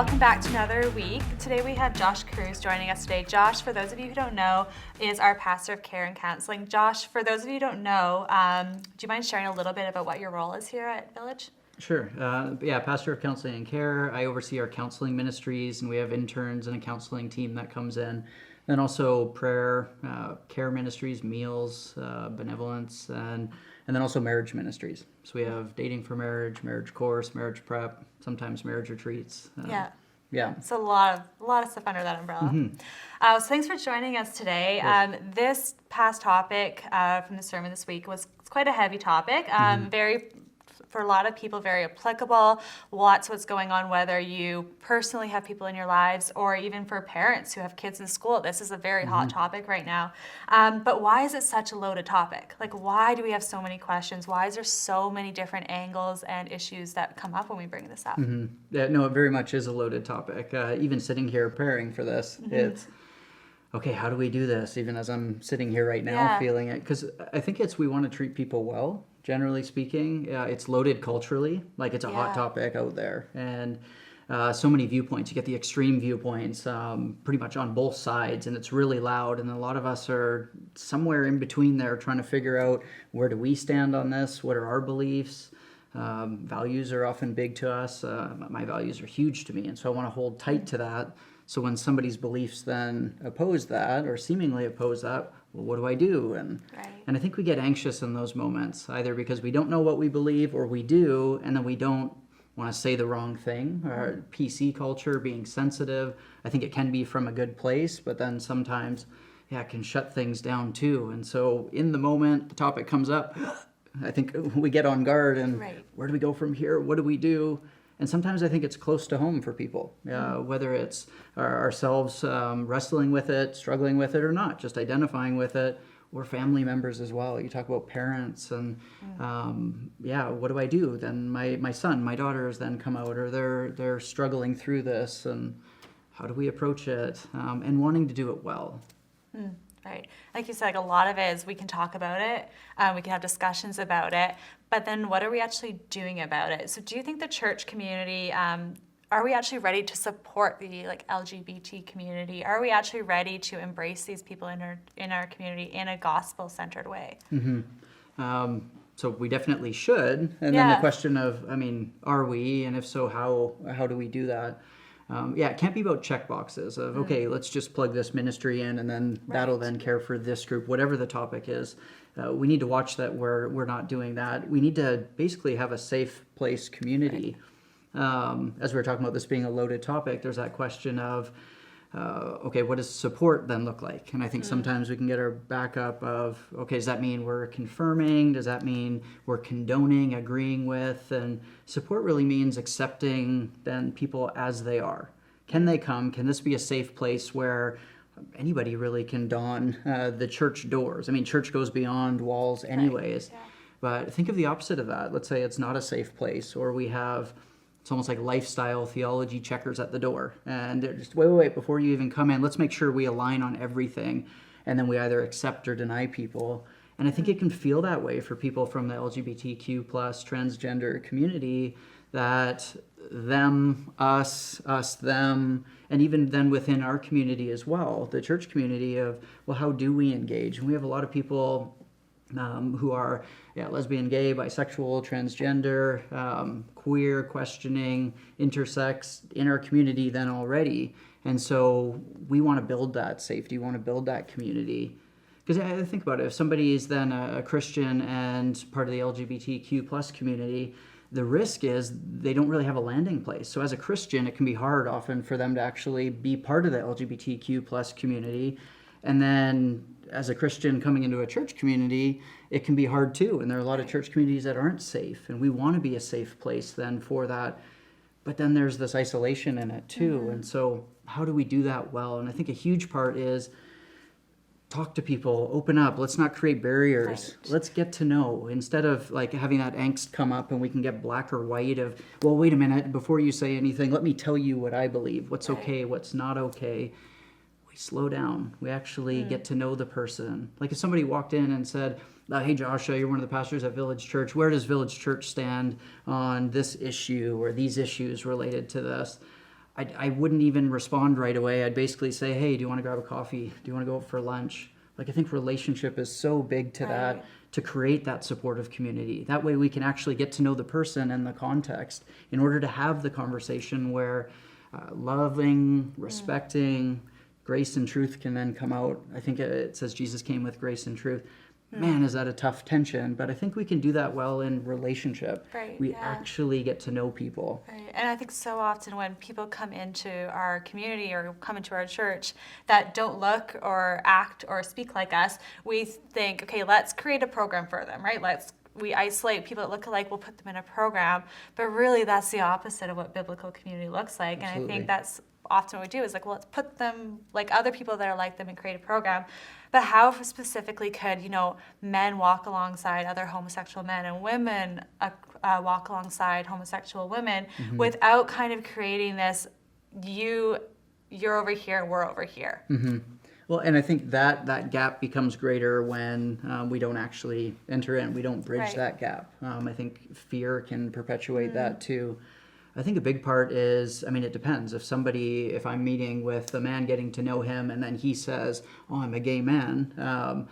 welcome back to another week. Today we have Josh Cruz joining us today. Josh, for those of you who don't know, is our pastor of care and counseling. Josh, for those of you who don't know, do you mind sharing a little bit about what your role is here at Village? Sure. Pastor of counseling and care. I oversee our counseling ministries, and we have interns and a counseling team that comes in. Then also prayer, care ministries, meals, benevolence, and then also marriage ministries. So we have dating for marriage, marriage course, marriage prep, sometimes marriage retreats. Yeah. So a lot of stuff under that umbrella. Mm-hmm. So thanks for joining us today. Yes. This past topic from the sermon this week was quite a heavy topic. For a lot of people, very applicable. What's going on, whether you personally have people in your lives or even for parents who have kids in school. This is a very hot topic right now. But why is it such a loaded topic? Like, why do we have so many questions? Why is there so many different angles and issues that come up when we bring this up? Yeah, no, it very much is a loaded topic. Even sitting here preparing for this, it's, okay, how do we do this? Even as I'm sitting here right now feeling it. Because I think we want to treat people well. Generally speaking, it's loaded culturally, like it's a hot topic out there, and so many viewpoints. You get the extreme viewpoints pretty much on both sides, and it's really loud, and a lot of us are somewhere in between there trying to figure out, where do we stand on this? What are our beliefs? Values are often big to us. My values are huge to me, and so I want to hold tight to that. So when somebody's beliefs then oppose that, or seemingly oppose that, well, what do I do? And I think we get anxious in those moments, either because we don't know what we believe, or we do, and then we don't want to say the wrong thing. Or PC culture, being sensitive, I think it can be from a good place, but then sometimes, it can shut things down too. And so in the moment, the topic comes up, I think we get on guard, and where do we go from here? What do we do? And sometimes I think it's close to home for people, whether it's ourselves wrestling with it, struggling with it or not, just identifying with it, or family members as well. You talk about parents and, what do I do? Then my son, my daughters then come out, or they're struggling through this, and how do we approach it? And wanting to do it well. Right. Like you said, like a lot of it is we can talk about it, we can have discussions about it, but then what are we actually doing about it? So do you think the church community, are we actually ready to support the LGBT community? Are we actually ready to embrace these people in our community in a gospel-centered way? So we definitely should. And then the question of, are we? And if so, how do we do that? It can't be about check boxes of, okay, let's just plug this ministry in, and then that'll then care for this group, whatever the topic is. We need to watch that we're not doing that. We need to basically have a safe place community. As we were talking about this being a loaded topic, there's that question of, okay, what does support then look like? And I think sometimes we can get our back up of, okay, does that mean we're confirming? Does that mean we're condoning, agreeing with? And support really means accepting then people as they are. Can they come? Can this be a safe place where anybody really can don the church doors? I mean, church goes beyond walls anyways. But think of the opposite of that. Let's say it's not a safe place, or we have, it's almost like lifestyle theology checkers at the door. And they're just, wait, before you even come in, let's make sure we align on everything. And then we either accept or deny people. And I think it can feel that way for people from the LGBTQ plus transgender community, that them, us, them, and even then within our community as well, the church community of, well, how do we engage? And we have a lot of people who are lesbian, gay, bisexual, transgender, queer, questioning, intersex in our community then already. And so we want to build that safety, we want to build that community. Because I think about it, if somebody is then a Christian and part of the LGBTQ plus community, the risk is they don't really have a landing place. So as a Christian, it can be hard often for them to actually be part of the LGBTQ plus community. And then as a Christian coming into a church community, it can be hard too. And there are a lot of church communities that aren't safe. And we want to be a safe place then for that. But then there's this isolation in it too. And so how do we do that well? And I think a huge part is talk to people, open up. Let's not create barriers. Let's get to know, instead of having that angst come up and we can get black or white of, well, wait a minute, before you say anything, let me tell you what I believe, what's okay, what's not okay. We slow down. We actually get to know the person. Like if somebody walked in and said, hey, Joshua, you're one of the pastors at Village Church. Where does Village Church stand on this issue or these issues related to this? I wouldn't even respond right away. I'd basically say, hey, do you want to grab a coffee? Do you want to go out for lunch? Like, I think relationship is so big to that, to create that supportive community. That way we can actually get to know the person and the context in order to have the conversation where loving, respecting, grace and truth can then come out. I think it says Jesus came with grace and truth. Man, is that a tough tension, but I think we can do that well in relationship. We actually get to know people. And I think so often when people come into our community or come into our church that don't look or act or speak like us, we think, okay, let's create a program for them, right? We isolate people that look alike, we'll put them in a program, but really that's the opposite of what biblical community looks like. Absolutely. And I think that's often what we do is like, well, let's put them like other people that are like them and create a program. But how specifically could, men walk alongside other homosexual men and women walk alongside homosexual women without kind of creating this, you're over here, we're over here. Well, and I think that gap becomes greater when we don't actually enter in. We don't bridge that gap. I think fear can perpetuate that too. I think a big part is, it depends. If I'm meeting with a man, getting to know him, and then he says, oh, I'm a gay man,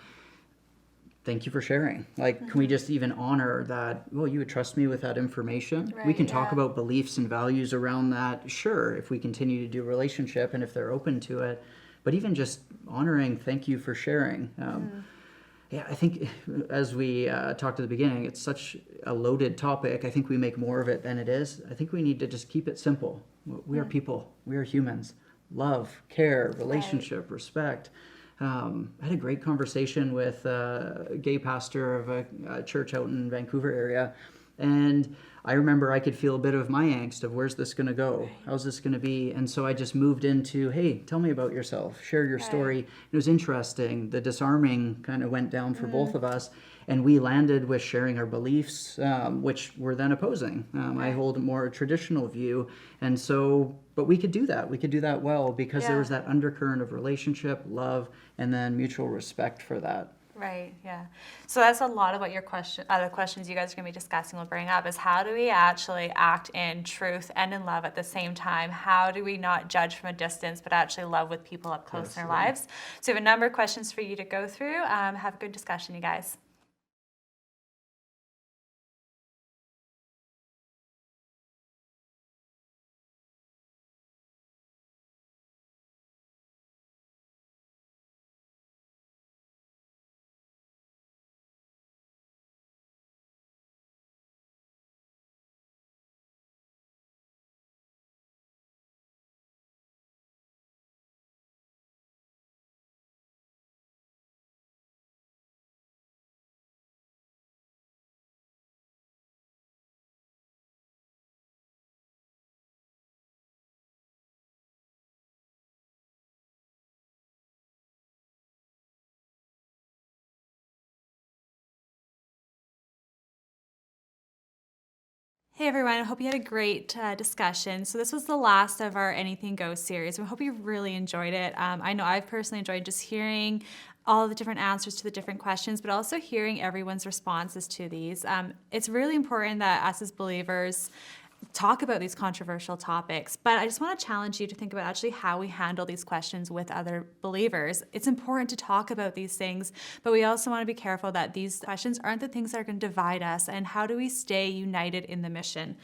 thank you for sharing. Like, can we just even honor that, well, you would trust me with that information? We can talk about beliefs and values around that, sure, if we continue to do relationship and if they're open to it. But even just honoring, thank you for sharing. Yeah, I think as we talked at the beginning, it's such a loaded topic. I think we make more of it than it is. I think we need to just keep it simple. We are people. We are humans. Love, care, relationship, respect. I had a great conversation with a gay pastor of a church out in Vancouver area. And I remember I could feel a bit of my angst of where's this going to go? How's this going to be? And so I just moved into, hey, tell me about yourself. Share your story. It was interesting. The disarming kind of went down for both of us. And we landed with sharing our beliefs, which were then opposing. I hold a more traditional view. And so, but we could do that. We could do that well because there was that undercurrent of relationship, love, and then mutual respect for that. Right, yeah. So that's a lot of what the questions you guys are going to be discussing will bring up is how do we actually act in truth and in love at the same time? How do we not judge from a distance but actually love with people up close in our lives? So we have a number of questions for you to go through. Have a good discussion, you guys. Hey everyone, I hope you had a great discussion. So this was the last of our Anything Goes series. We hope you really enjoyed it. I know I've personally enjoyed just hearing all the different answers to the different questions, but also hearing everyone's responses to these. It's really important that us as believers talk about these controversial topics, but I just want to challenge you to think about actually how we handle these questions with other believers. It's important to talk about these things, but we also want to be careful that these questions aren't the things that are going to divide us, and how do we stay united in the mission?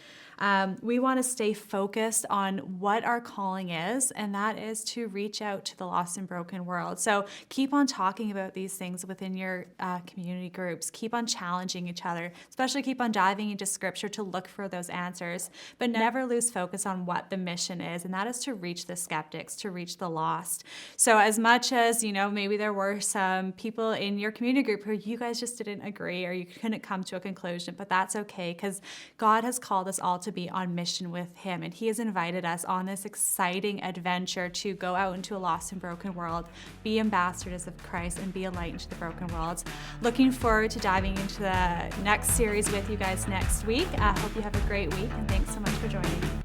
We want to stay focused on what our calling is, and that is to reach out to the lost and broken world. So keep on talking about these things within your community groups. Keep on challenging each other, especially keep on diving into scripture to look for those answers, but never lose focus on what the mission is, and that is to reach the skeptics, to reach the lost. So as much as, maybe there were some people in your community group who you guys just didn't agree or you couldn't come to a conclusion, but that's okay because God has called us all to be on mission with Him, and He has invited us on this exciting adventure to go out into a lost and broken world, be ambassadors of Christ, and be a light into the broken world. Looking forward to diving into the next series with you guys next week. I hope you have a great week, and thanks so much for joining.